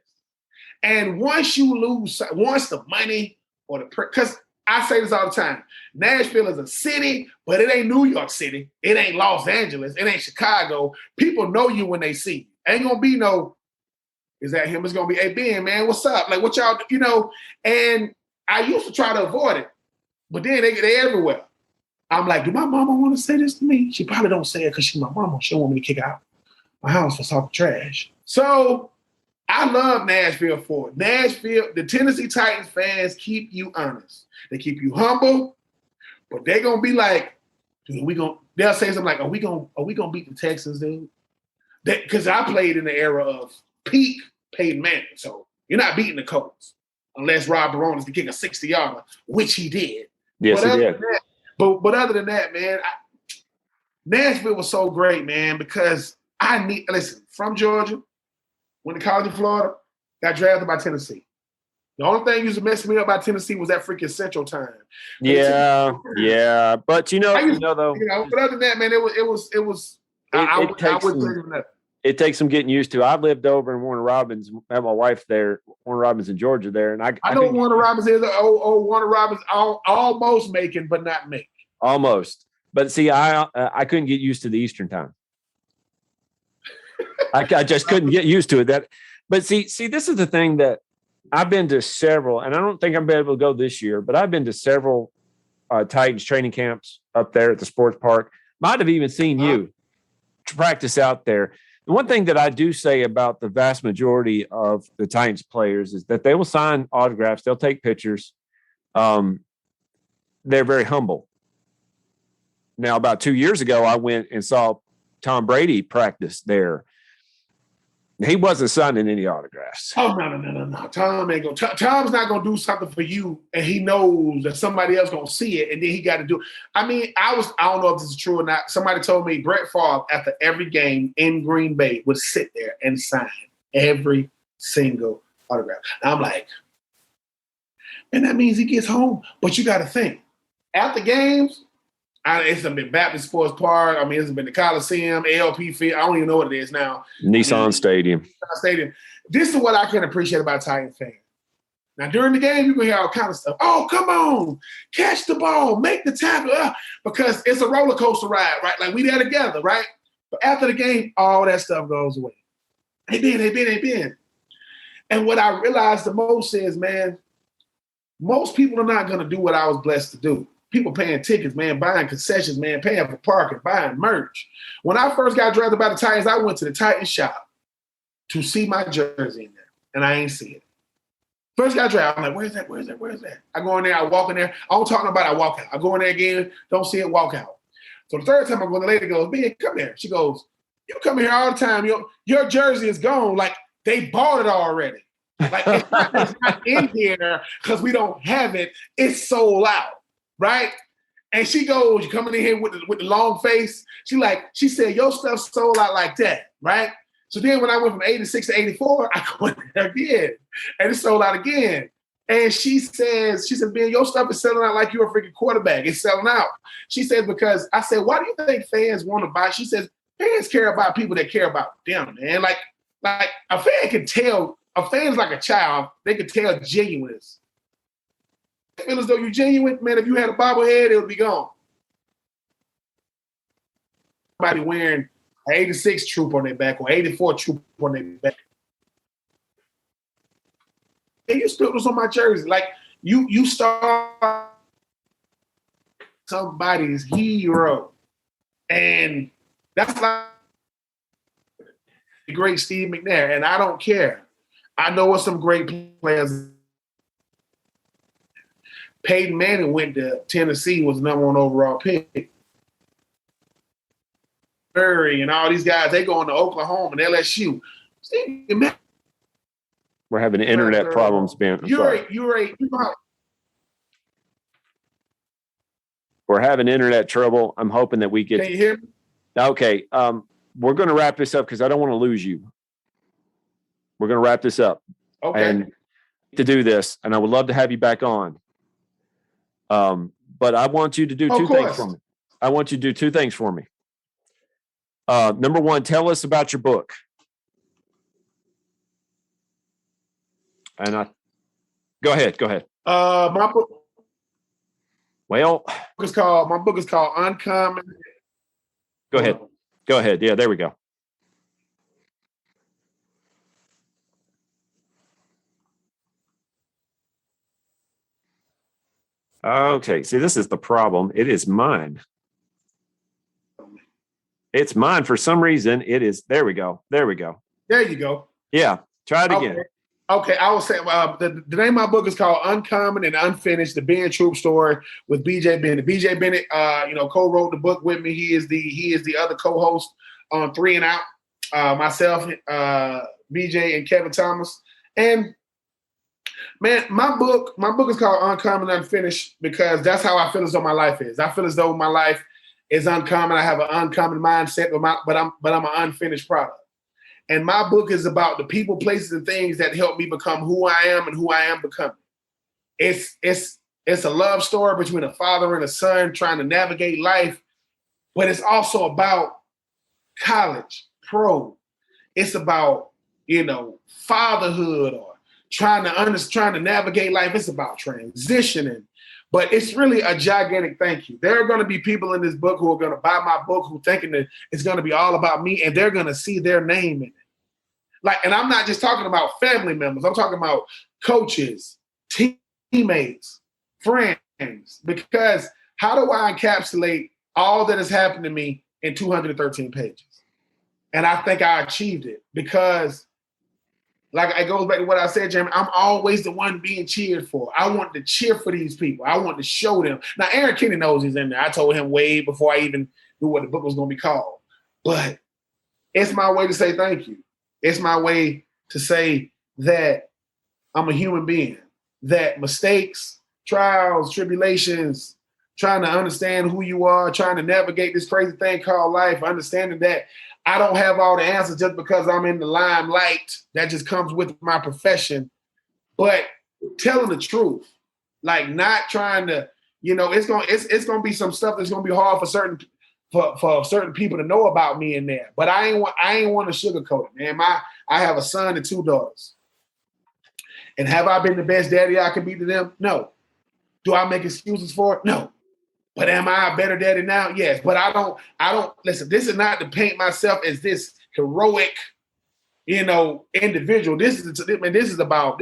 And once the money or because I say this all the time, Nashville is a city, but it ain't New York City. It ain't Los Angeles. It ain't Chicago. People know you when they see you. Ain't gonna be no, is that him? It's gonna be, hey, Ben, man, what's up? Like, what y'all, and I used to try to avoid it, but then they everywhere. I'm like, do my mama want to say this to me? She probably don't say it because she's my mama. She don't want me to kick out my house for talking trash. So I love Nashville for it. Nashville, the Tennessee Titans fans keep you honest. They keep you humble, but they're gonna be like, dude, they'll say something like, are we gonna beat the Texans, dude? Because I played in the era of peak Peyton Manning. So you're not beating the Colts unless Rob Baronis can kick a 60-yarder, which he did. Yes, he did. But other than that, man, Nashville was so great, man, because listen, from Georgia, went to college in Florida, got drafted by Tennessee. The only thing used to mess me up about Tennessee was that freaking Central Time. Yeah. But though, but other than that, man, it was. I wouldn't say nothing. It takes some getting used to. I've lived over in Warner Robins, have my wife there, Warner Robins in Georgia there, and I know Warner Robins is. Warner Robins almost making, but not making. Almost, but see, I couldn't get used to the Eastern Time. I just couldn't get used to it. But see, this is the thing that I've been to several, and I don't think I'm be able to go this year, but I've been to several Titans training camps up there at the sports park. Might have even seen you practice out there. The one thing that I do say about the vast majority of the Titans players is that they will sign autographs. They'll take pictures. They're very humble. Now, about 2 years ago, I went and saw Tom Brady practice there. He wasn't signing any autographs. Oh, no. Tom's not going to do something for you, and he knows that somebody else going to see it, and then he got to do it. I mean, I don't know if this is true or not. Somebody told me Brett Favre, after every game in Green Bay, would sit there and sign every single autograph. And I'm like, and that means he gets home. But you got to think, after games, it's been Baptist Sports Park. I mean, it's been the Coliseum, ALP Field. I don't even know what it is now. Nissan Stadium. This is what I can appreciate about Titan fans. Now, during the game, you can hear all kind of stuff. Oh, come on. Catch the ball. Make the tackle. Because it's a roller coaster ride, right? Like, we there together, right? But after the game, all that stuff goes away. Hey, Ben. And what I realized the most is, man, most people are not going to do what I was blessed to do. People paying tickets, man, buying concessions, man, paying for parking, buying merch. When I first got drafted by the Titans, I went to the Titans shop to see my jersey in there, and I ain't see it. First got drafted, I'm like, where's that? I go in there, I walk in there. I don't talk about it, I walk out. I go in there again, don't see it, walk out. So the third time I go, the lady goes, Ben, come here. She goes, you come here all the time. Your jersey is gone. Like, they bought it already. Like, it's not in here because we don't have it. It's sold out. Right? And she goes, you coming in here with the long face. She said, your stuff sold out like that, right? So then when I went from 86 to 84, I go in there again. And it sold out again. And she says, Ben, your stuff is selling out like you're a freaking quarterback. It's selling out. She says, because I said, why do you think fans want to buy? She says, fans care about people that care about them, man. Like a fan can tell, a fan's like a child, they can tell genuineness. Feel as though you're genuine, man. If you had a bobblehead, it would be gone. Somebody wearing an 86 Troupe on their back or 84 Troupe on their back. And you still was on my jersey. Like, you start somebody's hero. And that's like the great Steve McNair. And I don't care. I know what some great players. Peyton Manning went to Tennessee, was the number 1 overall pick. Murray and all these guys, they going to Oklahoma and LSU. We're having internet problems, Ben. We're having internet trouble. I'm hoping that we get. Can you hear me? Okay. We're going to wrap this up because I don't want to lose you. We're going to wrap this up. Okay. And to do this, and I would love to have you back on. But I want you to do two things for me. I want you to do two things for me. Number one, tell us about your book. And go ahead. My book. Well, my book is called Uncommon. Go ahead. Yeah, there we go. Okay, see, this is the problem. It is mine. It's mine for some reason. It is. There we go. There you go. Yeah, try it again. Okay, I will say the name of my book is called Uncommon and Unfinished: The Ben Troupe Story with BJ Bennett. BJ Bennett, co-wrote the book with me. He is the other co-host on 3 and Out. Myself, BJ, and Kevin Thomas. And man, my book is called Uncommon and Unfinished because that's how I feel as though my life is. I feel as though my life is uncommon. I have an uncommon mindset, but I'm an unfinished product. And my book is about the people, places, and things that help me become who I am and who I am becoming. It's a love story between a father and a son trying to navigate life, but it's also about college, pro. It's about, fatherhood or trying to navigate life. It's about transitioning. But it's really a gigantic thank you. There are going to be people in this book who are going to buy my book who thinking that it's going to be all about me, and they're going to see their name in it. And I'm not just talking about family members. I'm talking about coaches, teammates, friends. Because how do I encapsulate all that has happened to me in 213 pages? And I think I achieved it because, it goes back to what I said, Jeremy, I'm always the one being cheered for. I want to cheer for these people. I want to show them. Now, Aaron Kinney knows he's in there. I told him way before I even knew what the book was going to be called. But it's my way to say thank you. It's my way to say that I'm a human being, that mistakes, trials, tribulations, trying to understand who you are, trying to navigate this crazy thing called life, understanding that I don't have all the answers just because I'm in the limelight. That just comes with my profession. But telling the truth, not trying to, it's gonna be some stuff that's gonna be hard for certain people to know about me in there. But I ain't want to sugarcoat it, man. I have a son and 2 daughters. And have I been the best daddy I can be to them? No. Do I make excuses for it? No. But am I a better daddy now? Yes. But I don't listen, this is not to paint myself as this heroic, individual. This is about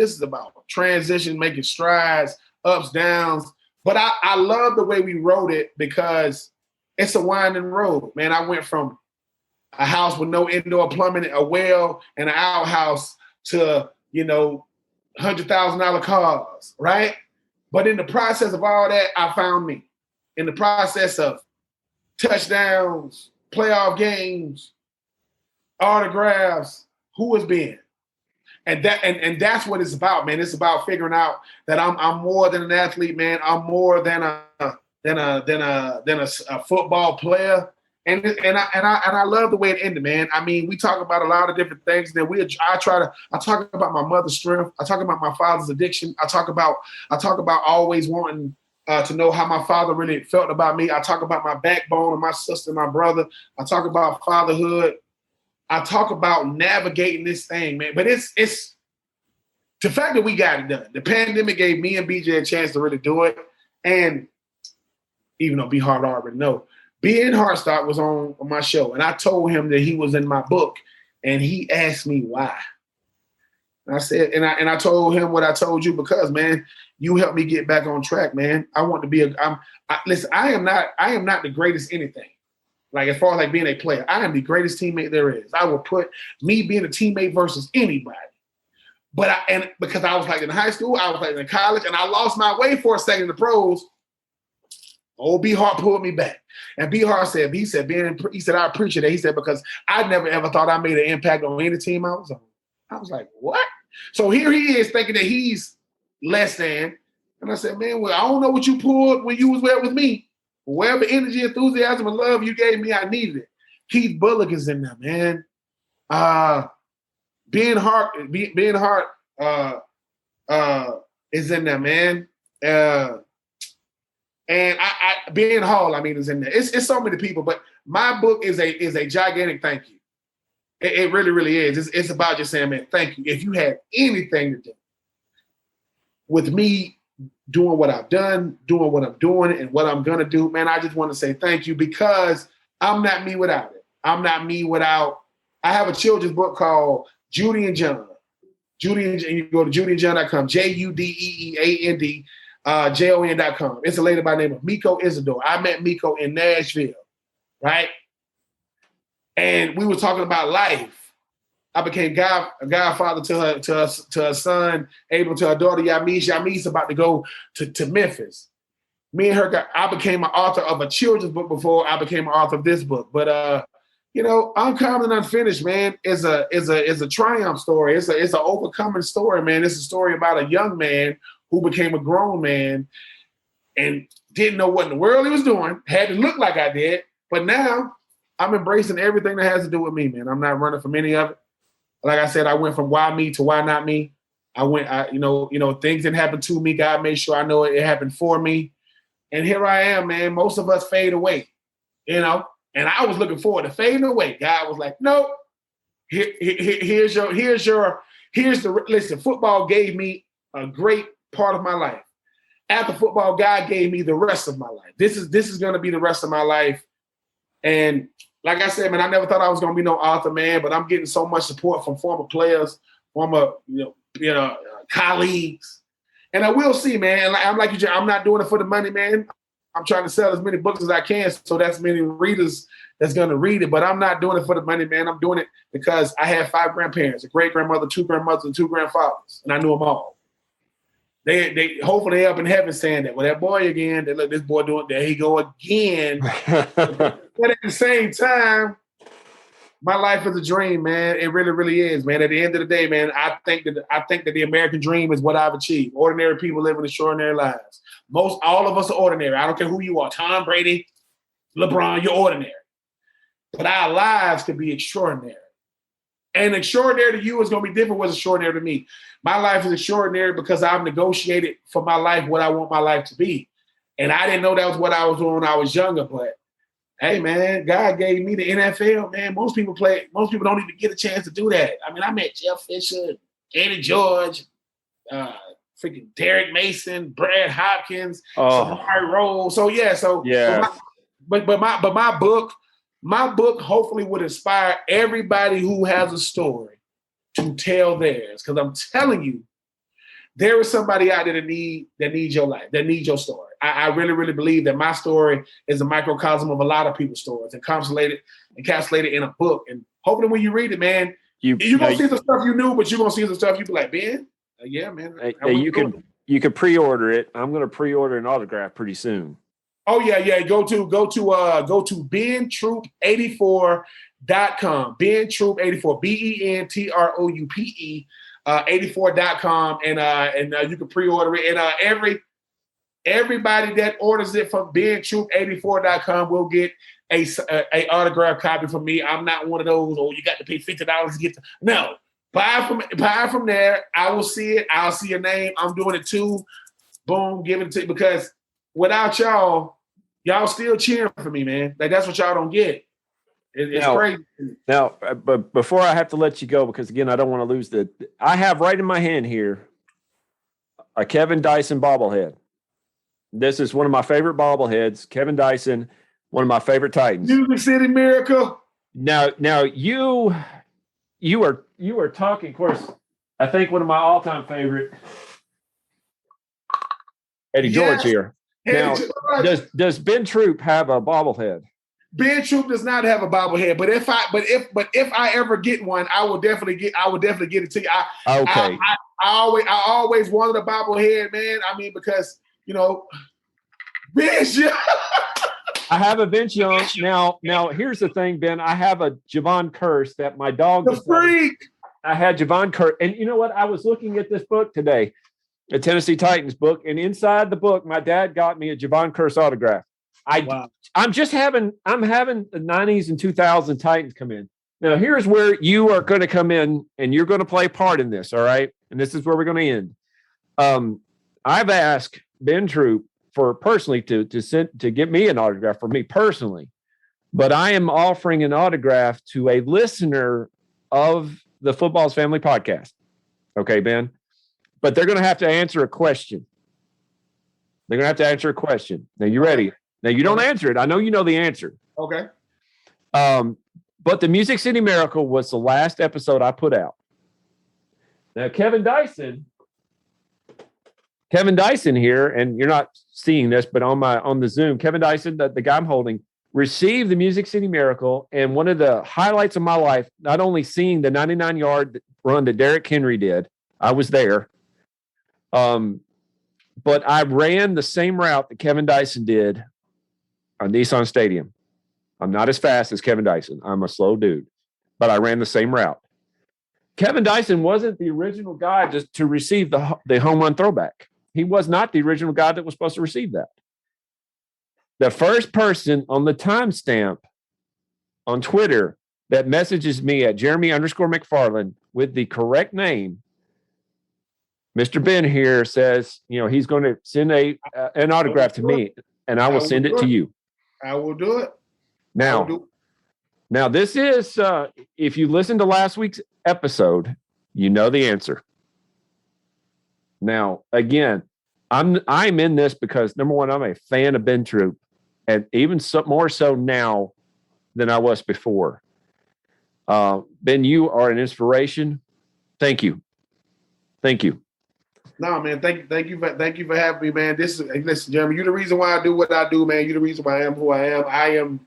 transition, making strides, ups, downs. But I love the way we wrote it because it's a winding road, man. I went from a house with no indoor plumbing, a well, and an outhouse to, $100,000 cars, right? But in the process of all that, I found me. In the process of touchdowns, playoff games, autographs, who has been? And that's what it's about, man. It's about figuring out that I'm more than an athlete, man. I'm more than a football player. And I love the way it ended, man. I mean, we talk about a lot of different things. That I talk about my mother's strength. I talk about my father's addiction. I talk about always wanting to know how my father really felt about me. I talk about my backbone and my sister, my brother. I talk about fatherhood. I talk about navigating this thing, man. But it's the fact that we got it done. The pandemic gave me and BJ a chance to really do it. And even though B Hart already know, Ben Hartstock was on my show, and I told him that he was in my book, and he asked me why. And I said, and I told him what I told you because, man, you helped me get back on track, man. I want to be listen, I am not the greatest anything. As far as being a player, I am the greatest teammate there is. I will put me being a teammate versus anybody. But because I was in high school, I was in college, and I lost my way for a second in the pros. Old B Hart pulled me back. And B Hart said, I appreciate that. He said, because I never ever thought I made an impact on any team I was on. I was like, what? So here he is thinking that he's less than. And I said, man, well, I don't know what you pulled when you was there with me. Whatever energy, enthusiasm, and love you gave me, I needed it. Keith Bullock is in there, man. Ben Hart is in there, man. And Ben Hall, is in there. It's so many people, but my book is a gigantic thank you. It really, really is. It's about just saying, man, thank you. If you had anything to do with me doing what I've done, doing what I'm doing, and what I'm gonna do, man, I just want to say thank you because I'm not me without it. I'm not me without. I have a children's book called Judy and John. Judy and you go to judyandjohn.com, JUDEEAND. JON.com. It's a lady by the name of Miko Isidore. I met Miko in Nashville, right? And we were talking about life. I became a godfather to her son, Abel, to her daughter, Yamis. Yamis about to go to Memphis. Me and her I became an author of a children's book before I became an author of this book. But Uncommon and Unfinished, man, is a triumph story. It's an overcoming story, man. It's a story about a young man who became a grown man and didn't know what in the world he was doing, had to look like I did, But now I'm embracing everything that has to do with me, man. I'm not running from any of it. Like I said, I went from why me to why not me. Things didn't happen to me. God made sure I know it happened for me. And here I am, man. Most of us fade away, and I was looking forward to fading away. God was like, nope. Here's listen, football gave me a great part of my life. After football, God gave me the rest of my life. This is going to be the rest of my life. And like I said, man, I never thought I was going to be no author, man, but I'm getting so much support from former players, former, colleagues. And I will see, man. I'm like you, I'm not doing it for the money, man. I'm trying to sell as many books as I can, so that's many readers that's going to read it. But I'm not doing it for the money, man. I'm doing it because I had 5 grandparents, a great-grandmother, 2 grandmothers, and 2 grandfathers, and I knew them all. They hopefully they up in heaven saying that. Well, that boy again, they look, this boy doing, there he go again. But at the same time, my life is a dream, man. It really, really is, man. At the end of the day, man, I think that the American dream is what I've achieved. Ordinary people living extraordinary lives. All of us are ordinary. I don't care who you are. Tom Brady, LeBron, you're ordinary. But our lives could be extraordinary. And extraordinary to you is going to be different what's extraordinary to me. My life is extraordinary because I've negotiated for my life what I want my life to be. And I didn't know that was what I was doing when I was younger. But, hey, man, God gave me the NFL, man. Most people don't even get a chance to do that. I mean, I met Jeff Fisher, Eddie George, freaking Derek Mason, Brad Hopkins, Samari Rose. So, yeah. But my book hopefully would inspire everybody who has a story to tell theirs. Because I'm telling you, there is somebody out there that needs your life, that needs your story. I really, really believe that my story is a microcosm of a lot of people's stories, encapsulated in a book. And hopefully when you read it, man, you're going to see some stuff you knew, but you're going to see some stuff you be like, Ben, yeah, man. You can pre-order it. I'm going to pre-order an autograph pretty soon. Oh yeah. Go to BenTroupe84.com. Ben Troupe 84, BenTroupe 84.com, and you can pre-order it. And everybody that orders it from BenTroupe84.com will get a autograph copy from me. I'm not one of those. You got to pay $50 to get. No, buy from there. I will see it. I'll see your name. I'm doing it too. Boom, give it to you because without y'all still cheering for me, man. Like that's what y'all don't get. It's crazy. Now, but before I have to let you go, because again, I don't want to lose I have right in my hand here a Kevin Dyson bobblehead. This is one of my favorite bobbleheads. Kevin Dyson, one of my favorite Titans. Music City Miracle. Now you are talking. Of course, I think one of my all-time favorite, Eddie George here. Now, does Ben Troupe have a bobblehead? Ben Troupe does not have a bobblehead, but if I ever get one, I will definitely get it to you. I always wanted a bobblehead, man. I mean, because Vince Young. I have a Vince Young. Now here's the thing, Ben. I have a Javon Curse that my dog. The freak. I had Javon Curse, and you know what? I was looking at this book today, a Tennessee Titans book, and inside the book, my dad got me a Javon Curse autograph. I'm having the 90s and 2000 Titans come in. Now, here's where you are going to come in, and you're going to play a part in this, all right? And this is where we're going to end. I've asked Ben Troupe for personally to get me an autograph for me personally, but I am offering an autograph to a listener of the Football's Family podcast. Okay, Ben? But they're going to have to answer a question. Now, you ready? Now, you don't answer it. I know you know the answer. Okay. But the Music City Miracle was the last episode I put out. Now, Kevin Dyson here, and you're not seeing this, but on the Zoom, Kevin Dyson, the guy I'm holding, received the Music City Miracle. And one of the highlights of my life, not only seeing the 99-yard run that Derrick Henry did, I was there. But I ran the same route that Kevin Dyson did on Nissan Stadium. I'm not as fast as Kevin Dyson. I'm a slow dude, but I ran the same route. Kevin Dyson wasn't the original guy to receive the home run throwback. He was not the original guy that was supposed to receive that. The first person on the timestamp on Twitter that messages me at Jeremy_McFarland with the correct name, Mr. Ben here says, he's going to send an autograph to me, and I will send it to you. I will do it. Now this is, if you listen to last week's episode, you know the answer. Now, again, I'm in this because, number one, I'm a fan of Ben Troupe, and even more so now than I was before. Ben, you are an inspiration. Thank you. No, man. Thank you for having me, man. Listen, Jeremy. You're the reason why I do what I do, man. You're the reason why I am who I am.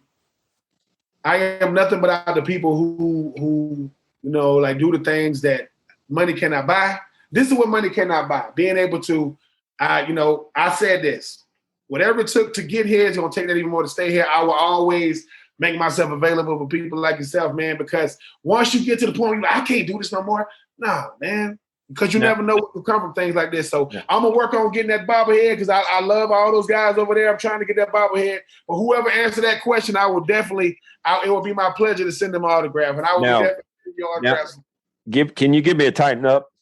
I am nothing but the people who like do the things that money cannot buy. This is what money cannot buy. Being able to, I said this. Whatever it took to get here, it's gonna take that even more to stay here. I will always make myself available for people like yourself, man. Because once you get to the point where you're like, I can't do this no more. No, man. Because you never know what will come from things like this. So I'm going to work on getting that bobblehead because I love all those guys over there. I'm trying to get that bobblehead. But whoever answered that question, I will definitely, it will be my pleasure to send them an autograph. And I will definitely send you autographs. Can you give me a tighten up?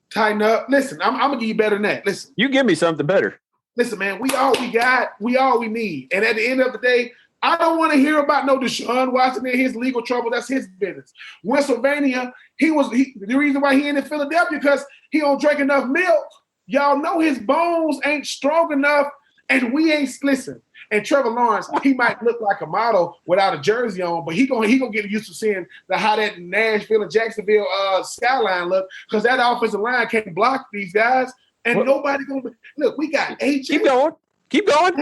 Tighten up? Listen, I'm going to give you better than that. Listen. You give me something better. Listen, man, we all we got. We all we need. And at the end of the day, I don't want to hear about no Deshaun Watson and his legal trouble. That's his business. Pennsylvania, the reason why he in Philadelphia because he don't drink enough milk. Y'all know his bones ain't strong enough, and we ain't listen. And Trevor Lawrence, he might look like a model without a jersey on, but he gonna get used to seeing how that Nashville and Jacksonville skyline look because that offensive line can't block these guys, and nobody gonna look. We got AJ. Keep going,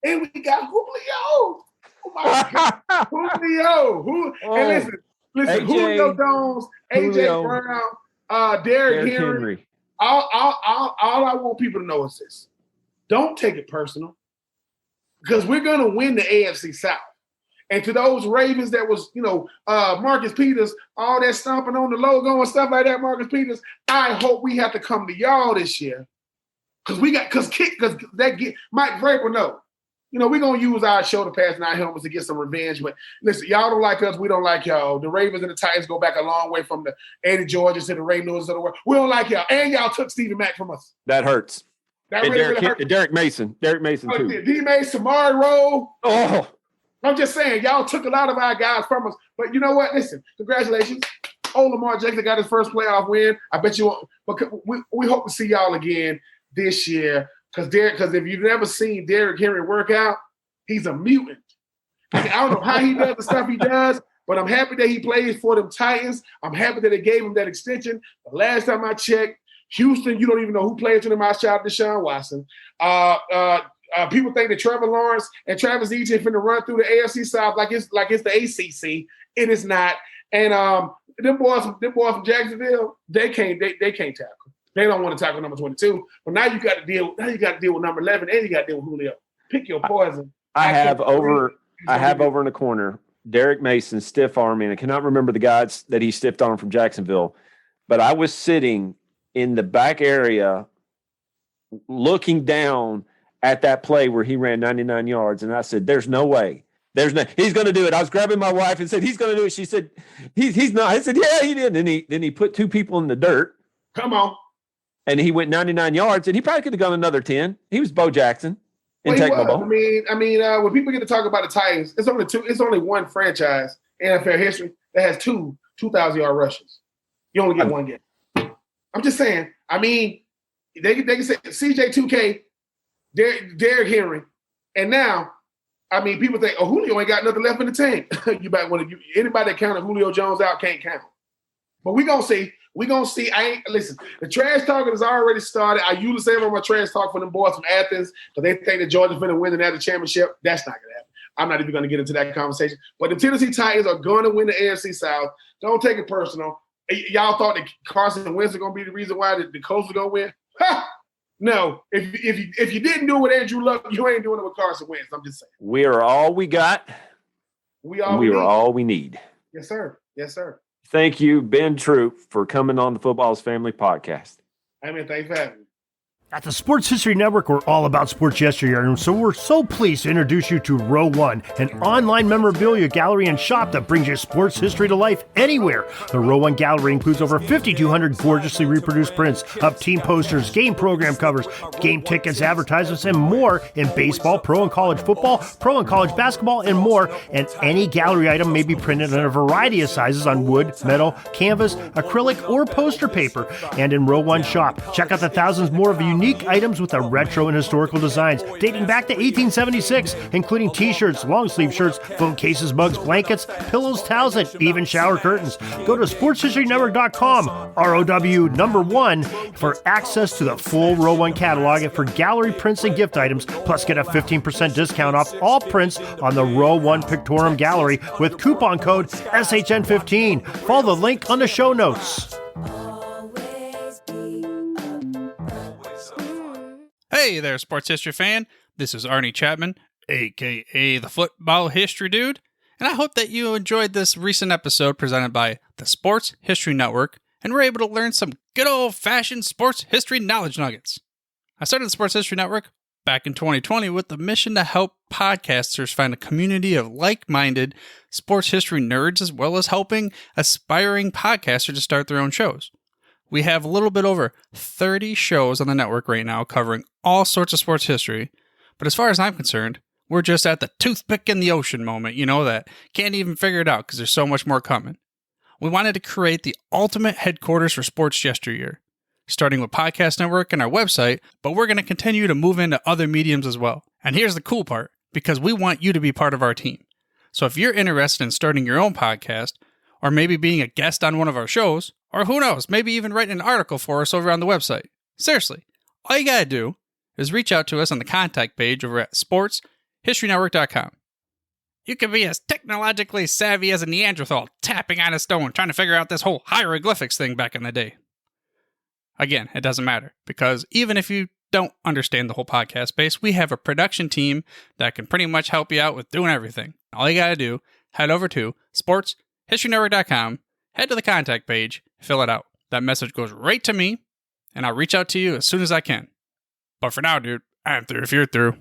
and we got Julio. Oh my God. Julio. And listen, Julio Jones, AJ Brown, Derrick Henry. All I want people to know is this. Don't take it personal. Because we're gonna win the AFC South. And to those Ravens that was, Marcus Peters, all that stomping on the logo and stuff like that, Marcus Peters, I hope we have to come to y'all this year. Because Mike Vrabel know. We're going to use our shoulder pads and our helmets to get some revenge. But listen, y'all don't like us. We don't like y'all. The Ravens and the Titans go back a long way from the Eddie Georges to the Ray Lewis of the world. We don't like y'all. And y'all took Stephen Mack from us. That hurts. That really hurts. Derek Mason. Derek Mason, too. D-Mason, Samari Rowe. Oh. I'm just saying, y'all took a lot of our guys from us. But you know what? Listen, congratulations. Lamar Jackson got his first playoff win. I bet you won't. But we hope to see y'all again this year. Because if you've never seen Derrick Henry work out, he's a mutant. I don't know how he does the stuff he does, but I'm happy that he plays for them Titans. I'm happy that they gave him that extension. The last time I checked, Houston, you don't even know who played for them outside of Deshaun Watson. People think that Trevor Lawrence and Travis Etienne finna run through the AFC South like it's the ACC. It is not. And them boys from Jacksonville, they can't tackle. They don't want to tackle number 22. But now you got to deal with number 11, and you got to deal with Julio. Pick your poison. I have over in the corner Derek Mason stiff arming. I cannot remember the guys that he stiffed arm from Jacksonville, but I was sitting in the back area looking down at that play where he ran 99 yards, and I said, "There's no way. He's going to do it." I was grabbing my wife and said, "He's going to do it." She said, "He's not." I said, "Yeah, he did." Then he put two people in the dirt. Come on. And he went 99 yards, and he probably could have gone another 10. He was Bo Jackson in Tecmo Bowl. I mean, when people get to talk about the Titans, it's only one franchise in NFL history that has two 2,000-yard rushes. You only get one game. I'm just saying. I mean, they can say CJ2K, Derrick Henry, and now, I mean, people think, "Oh, Julio ain't got nothing left in the tank." Anybody that counted Julio Jones out can't count. But we gonna see. Listen, the trash talking has already started. I usually say I'm on my trash talk for them boys from Athens because they think that Georgia's going to win the national championship. That's not going to happen. I'm not even going to get into that conversation. But the Tennessee Titans are going to win the AFC South. Don't take it personal. Y'all thought that Carson Wentz was going to be the reason why the Colts were going to win? Ha! No. If you didn't do it with Andrew Luck, you ain't doing it with Carson Wentz. I'm just saying. We are all we got. We are all we need. Yes, sir. Yes, sir. Thank you, Ben Troupe, for coming on the Football's Family Podcast. Hey, man, thanks for having me. At the Sports History Network, we're all about sports yesteryear, and so we're so pleased to introduce you to Row One, an online memorabilia gallery and shop that brings your sports history to life anywhere. The Row One gallery includes over 5,200 gorgeously reproduced prints of team posters, game program covers, game tickets, advertisements, and more in baseball, pro and college football, pro and college basketball, and more. And any gallery item may be printed in a variety of sizes on wood, metal, canvas, acrylic, or poster paper. And in Row One shop, check out the thousands more of unique items with the retro and historical designs dating back to 1876, including t-shirts, long sleeve shirts, phone cases, mugs, blankets, pillows, towels, and even shower curtains. Go to sportshistorynetwork.com, ROW1, for access to the full Row One catalog and for gallery prints and gift items, plus get a 15% discount off all prints on the Row One Pictorium Gallery with coupon code SHN15. Follow the link on the show notes. Hey there, sports history fan. This is Arnie Chapman, aka the Football History Dude, and I hope that you enjoyed this recent episode presented by the Sports History Network and were able to learn some good old-fashioned sports history knowledge nuggets. I started the Sports History Network back in 2020 with the mission to help podcasters find a community of like-minded sports history nerds, as well as helping aspiring podcasters to start their own shows. We have a little bit over 30 shows on the network right now covering all sorts of sports history, but as far as I'm concerned, we're just at the toothpick in the ocean moment, that can't even figure it out because there's so much more coming. We wanted to create the ultimate headquarters for sports yesteryear, starting with Podcast Network and our website, but we're going to continue to move into other mediums as well. And here's the cool part, because we want you to be part of our team. So if you're interested in starting your own podcast, or maybe being a guest on one of our shows, or who knows, maybe even writing an article for us over on the website. Seriously, all you gotta do is reach out to us on the contact page over at sportshistorynetwork.com. You can be as technologically savvy as a Neanderthal tapping on a stone trying to figure out this whole hieroglyphics thing back in the day. Again, it doesn't matter, because even if you don't understand the whole podcast space, we have a production team that can pretty much help you out with doing everything. All you gotta do, head over to sportshistorynetwork.com, head to the contact page, fill it out. That message goes right to me, and I'll reach out to you as soon as I can. But for now, dude, I'm through if you're through.